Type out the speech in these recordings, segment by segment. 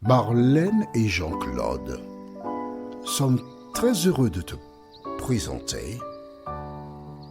Marlène et Jean-Claude sommes très heureux de te présenter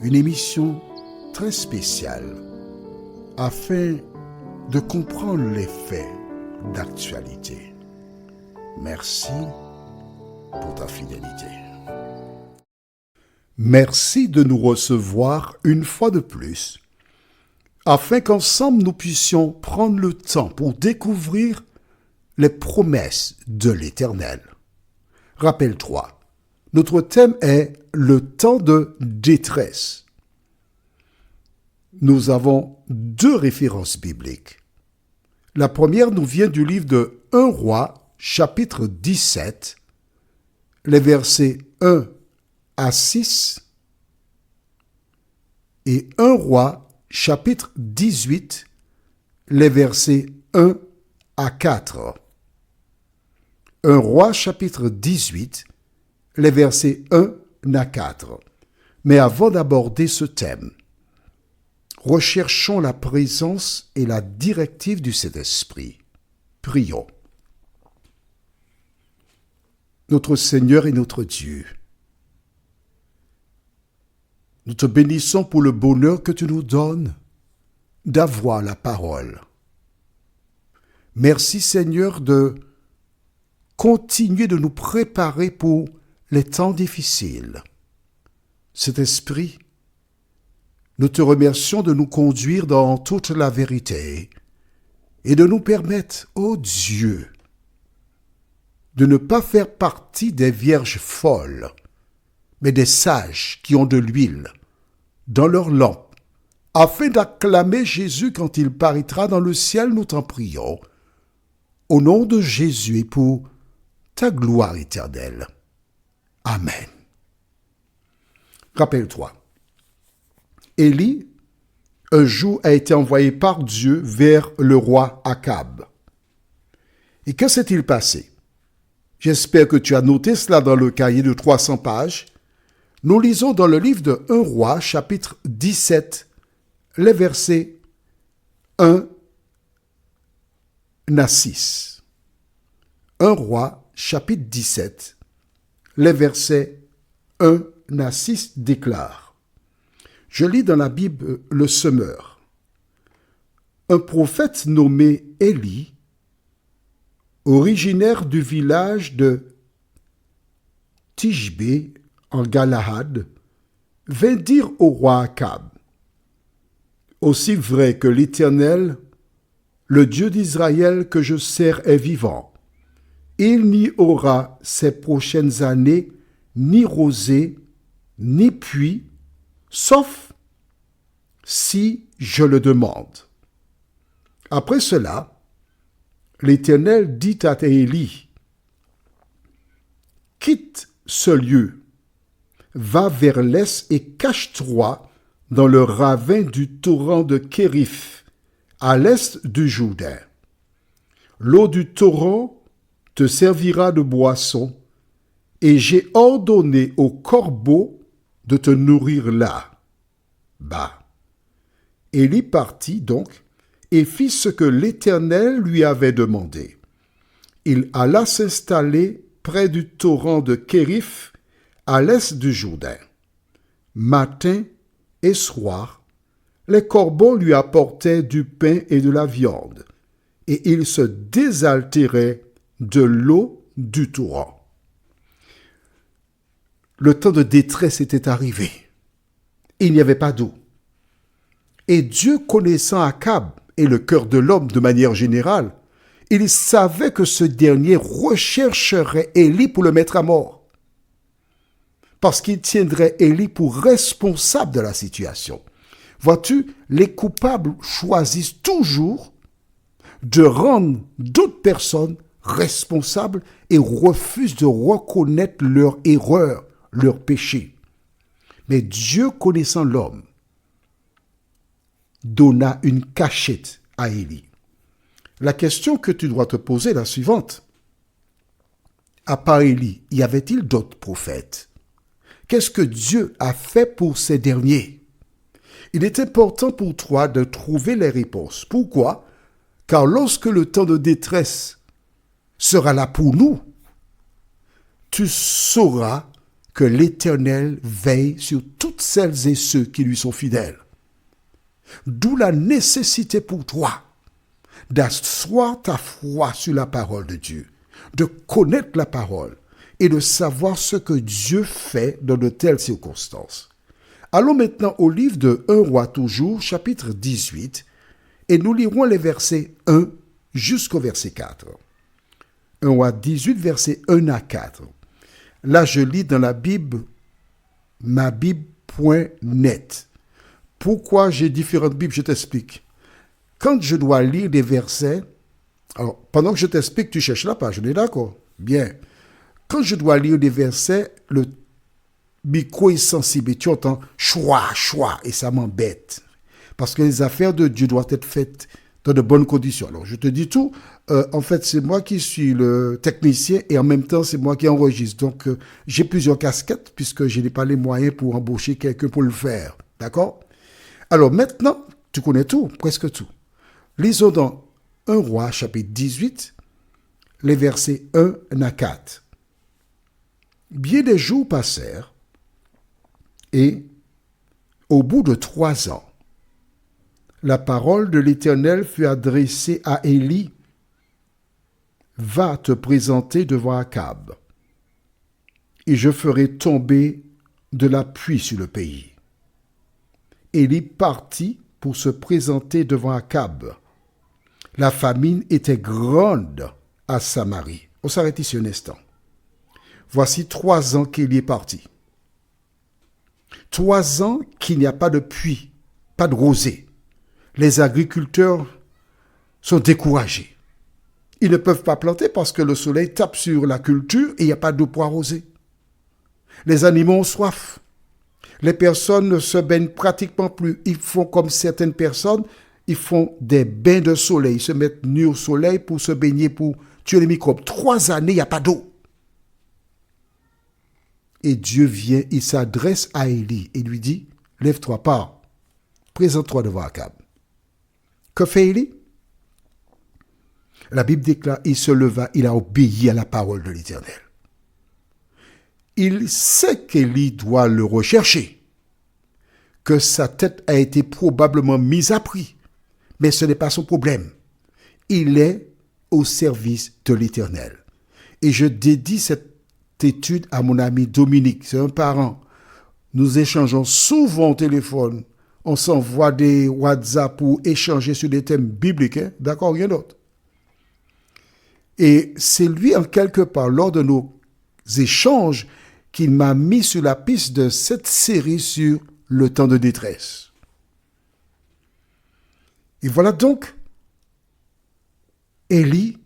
une émission très spéciale afin de comprendre les faits d'actualité. Merci pour ta fidélité. Merci de nous recevoir une fois de plus afin qu'ensemble nous puissions prendre le temps pour découvrir les promesses de l'Éternel. Rappelle-toi, notre thème est le temps de détresse. Nous avons deux références bibliques. La première nous vient du livre de 1 Roi, chapitre 17, les versets 1 à 6, et 1 Roi, chapitre 18, les versets 1 à 4. 1 Roi, chapitre 18, les versets 1 à 4. Mais avant d'aborder ce thème, recherchons la présence et la directive du Saint-Esprit. Prions. Notre Seigneur et notre Dieu, nous te bénissons pour le bonheur que tu nous donnes d'avoir la parole. Merci Seigneur de continuer de nous préparer pour les temps difficiles. Cet esprit, nous te remercions de nous conduire dans toute la vérité et de nous permettre, ô Dieu, de ne pas faire partie des vierges folles, mais des sages qui ont de l'huile dans leurs lampes, afin d'acclamer Jésus quand il paraîtra dans le ciel, nous t'en prions, au nom de Jésus et pour ta gloire éternelle. Amen. Rappelle-toi, Élie, un jour, a été envoyé par Dieu vers le roi Akab. Et que s'est-il passé? J'espère que tu as noté cela dans le cahier de 300 pages. Nous lisons dans le livre de 1 Roi, chapitre 17, les versets 1 à 6. 1 Roi, chapitre 17, les versets 1 à 6 déclarent. Je lis dans la Bible le Semeur. Un prophète nommé Élie, originaire du village de Tishbé en Galahad, vint dire au roi Akab: Aussi vrai que l'Éternel, le Dieu d'Israël que je sers, est vivant, il n'y aura ces prochaines années ni rosée, ni pluie, sauf si je le demande. Après cela, l'Éternel dit à Élie: Quitte ce lieu, va vers l'est et cache-toi dans le ravin du torrent de Kérith, à l'est du Jourdain. L'eau du torrent te servira de boisson, et j'ai ordonné aux corbeaux de te nourrir là. Élie partit donc et fit ce que l'Éternel lui avait demandé. Il alla s'installer près du torrent de Kérith, à l'est du Jourdain. Matin et soir, les corbeaux lui apportaient du pain et de la viande, et il se désaltérait de l'eau du torrent. Le temps de détresse était arrivé. Il n'y avait pas d'eau. Et Dieu, connaissant Akab et le cœur de l'homme de manière générale, il savait que ce dernier rechercherait Élie pour le mettre à mort, parce qu'il tiendrait Élie pour responsable de la situation. Vois-tu, les coupables choisissent toujours de rendre d'autres personnes responsables et refusent de reconnaître leur erreur, leur péché. Mais Dieu, connaissant l'homme, donna une cachette à Élie. La question que tu dois te poser est la suivante. À part Élie, y avait-il d'autres prophètes? Qu'est-ce que Dieu a fait pour ces derniers? Il est important pour toi de trouver les réponses. Pourquoi? Car lorsque le temps de détresse sera là pour nous, tu sauras que l'Éternel veille sur toutes celles et ceux qui lui sont fidèles. D'où la nécessité pour toi d'asseoir ta foi sur la parole de Dieu, de connaître la parole et de savoir ce que Dieu fait dans de telles circonstances. Allons maintenant au livre de 1 Roi toujours, chapitre 18, et nous lirons les versets 1 jusqu'au verset 4. 1 Roi 18, versets 1 à 4. Là, je lis dans la Bible, ma Bible.net. Pourquoi j'ai différentes Bibles? Je t'explique. Quand je dois lire des versets, alors pendant que je t'explique, tu cherches la page, on est d'accord? Bien. Quand je dois lire des versets, le micro est sensible et tu entends choix, et ça m'embête. Parce que les affaires de Dieu doivent être faites dans de bonnes conditions. Alors, je te dis tout. En fait, c'est moi qui suis le technicien et en même temps, c'est moi qui enregistre. Donc, j'ai plusieurs casquettes puisque je n'ai pas les moyens pour embaucher quelqu'un pour le faire. D'accord? Alors, maintenant, tu connais tout, presque tout. Lisons dans 1 Roi, chapitre 18, les versets 1 à 4. Bien des jours passèrent et, au bout de 3 ans, la parole de l'Éternel fut adressée à Élie. Va te présenter devant Akab, et je ferai tomber de la pluie sur le pays. Élie partit pour se présenter devant Akab. La famine était grande à Samarie. On s'arrête ici un instant. Voici 3 ans qu'Élie est parti. 3 ans qu'il n'y a pas de pluie, pas de rosée. Les agriculteurs sont découragés. Ils ne peuvent pas planter parce que le soleil tape sur la culture et il n'y a pas d'eau pour arroser. Les animaux ont soif. Les personnes ne se baignent pratiquement plus. Ils font comme certaines personnes, ils font des bains de soleil. Ils se mettent nus au soleil pour se baigner, pour tuer les microbes. 3 années, il n'y a pas d'eau. Et Dieu vient, il s'adresse à Élie et lui dit, lève-toi, pars, présente-toi devant Akab. Que fait Élie? La Bible déclare, il se leva, il a obéi à la parole de l'Éternel. Il sait qu'Élie doit le rechercher, que sa tête a été probablement mise à prix, mais ce n'est pas son problème. Il est au service de l'Éternel. Et je dédie cette étude à mon ami Dominique, c'est un parent. Nous échangeons souvent au téléphone, on s'envoie des WhatsApp pour échanger sur des thèmes bibliques, hein? D'accord, rien d'autre. Et c'est lui, en quelque part, lors de nos échanges, qui m'a mis sur la piste de cette série sur le temps de détresse. Et voilà donc, Élie,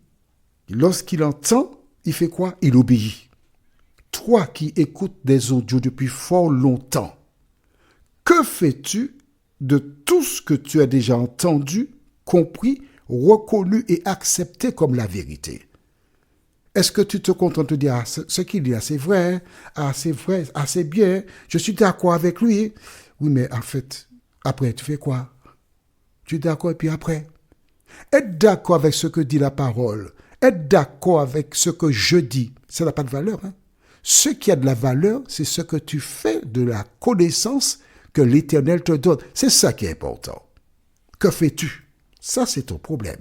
lorsqu'il entend, il fait quoi? Il obéit. Toi qui écoutes des audios depuis fort longtemps, que fais-tu de tout ce que tu as déjà entendu, compris, reconnu et accepté comme la vérité? Est-ce que tu te contentes de dire, ce qu'il dit, c'est vrai, c'est bien, je suis d'accord avec lui. Oui, mais en fait, après, tu fais quoi? Tu es d'accord et puis après? Être d'accord avec ce que dit la parole, être d'accord avec ce que je dis, ça n'a pas de valeur. Hein? Ce qui a de la valeur, c'est ce que tu fais de la connaissance que l'Éternel te donne. C'est ça qui est important. Que fais-tu? Ça, c'est ton problème.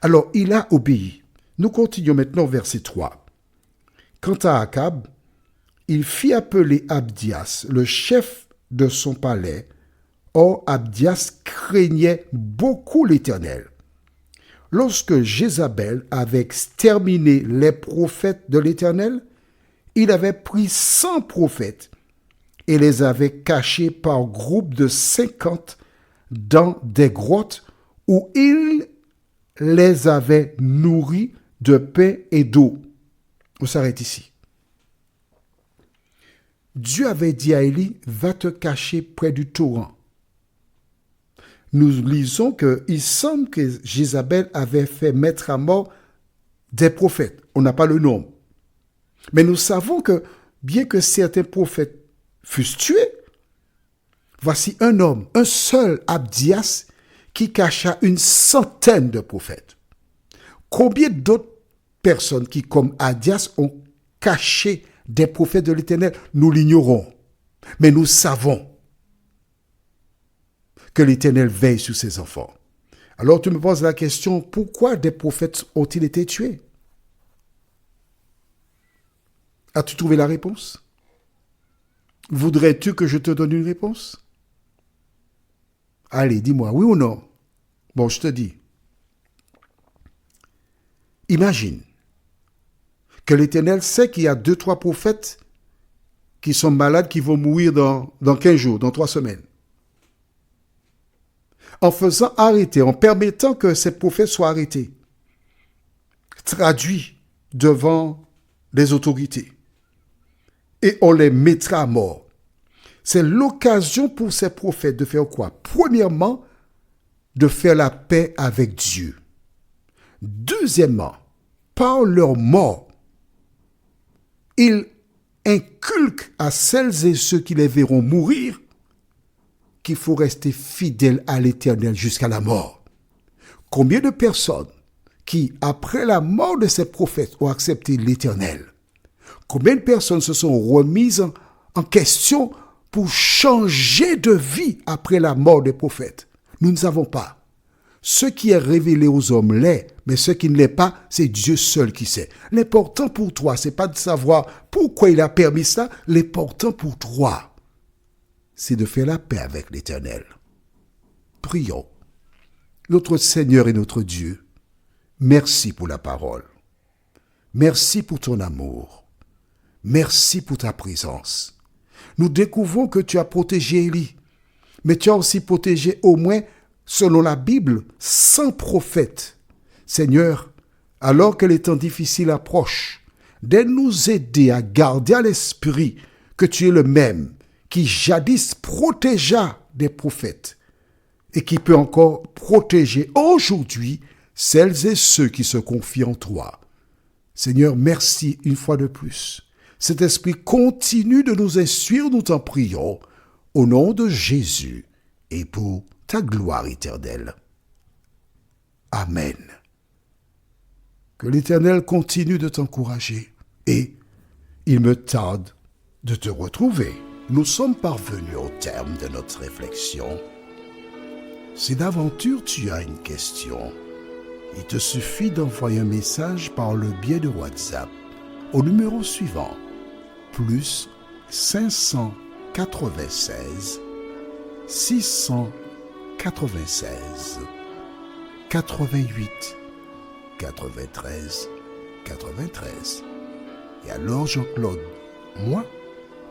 Alors, il a obéi. Nous continuons maintenant au verset 3. Quant à Akab, il fit appeler Abdias, le chef de son palais. Or, Abdias craignait beaucoup l'Éternel. Lorsque Jézabel avait exterminé les prophètes de l'Éternel, il avait pris 100 prophètes et les avait cachés par groupe de 50 dans des grottes où il les avait nourris de pain et d'eau. On s'arrête ici. Dieu avait dit à Élie, va te cacher près du torrent. Nous lisons qu'il semble que Jézabel avait fait mettre à mort des prophètes. On n'a pas le nom. Mais nous savons que, bien que certains prophètes fussent tués, voici un homme, un seul Abdias, qui cacha une centaine de prophètes. Combien d'autres personnes qui, comme Adias, ont caché des prophètes de l'Éternel. Nous l'ignorons. Mais nous savons que l'Éternel veille sur ses enfants. Alors tu me poses la question, pourquoi des prophètes ont-ils été tués? As-tu trouvé la réponse? Voudrais-tu que je te donne une réponse? Allez, dis-moi, oui ou non? Bon, je te dis. Imagine que l'Éternel sait qu'il y a 2-3 prophètes qui sont malades, qui vont mourir dans 15 jours, dans 3 semaines. En faisant arrêter, en permettant que ces prophètes soient arrêtés, traduits devant les autorités, et on les mettra à mort. C'est l'occasion pour ces prophètes de faire quoi? Premièrement, de faire la paix avec Dieu. Deuxièmement, par leur mort, ils inculquent à celles et ceux qui les verront mourir qu'il faut rester fidèle à l'Éternel jusqu'à la mort. Combien de personnes qui, après la mort de ces prophètes, ont accepté l'Éternel? Combien de personnes se sont remises en question pour changer de vie après la mort des prophètes? Nous ne savons pas. Ce qui est révélé aux hommes l'est, mais ce qui ne l'est pas, c'est Dieu seul qui sait. L'important pour toi, c'est pas de savoir pourquoi il a permis ça. L'important pour toi, c'est de faire la paix avec l'Éternel. Prions. Notre Seigneur et notre Dieu, merci pour la parole. Merci pour ton amour. Merci pour ta présence. Nous découvrons que tu as protégé Élie, mais tu as aussi protégé au moins, selon la Bible, 100 prophètes. Seigneur, alors que les temps difficiles approchent, d'aide-nous aider à garder à l'esprit que tu es le même qui jadis protégea des prophètes et qui peut encore protéger aujourd'hui celles et ceux qui se confient en toi. Seigneur, merci une fois de plus. Cet esprit continue de nous instruire, nous t'en prions, au nom de Jésus et pour ta gloire éternelle. Amen. Que l'Éternel continue de t'encourager et il me tarde de te retrouver. Nous sommes parvenus au terme de notre réflexion. Si d'aventure tu as une question, il te suffit d'envoyer un message par le biais de WhatsApp au numéro suivant, plus 596 696 88 93 93. Et alors Jean-Claude, moi,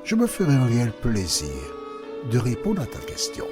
je me ferai un réel plaisir de répondre à ta question.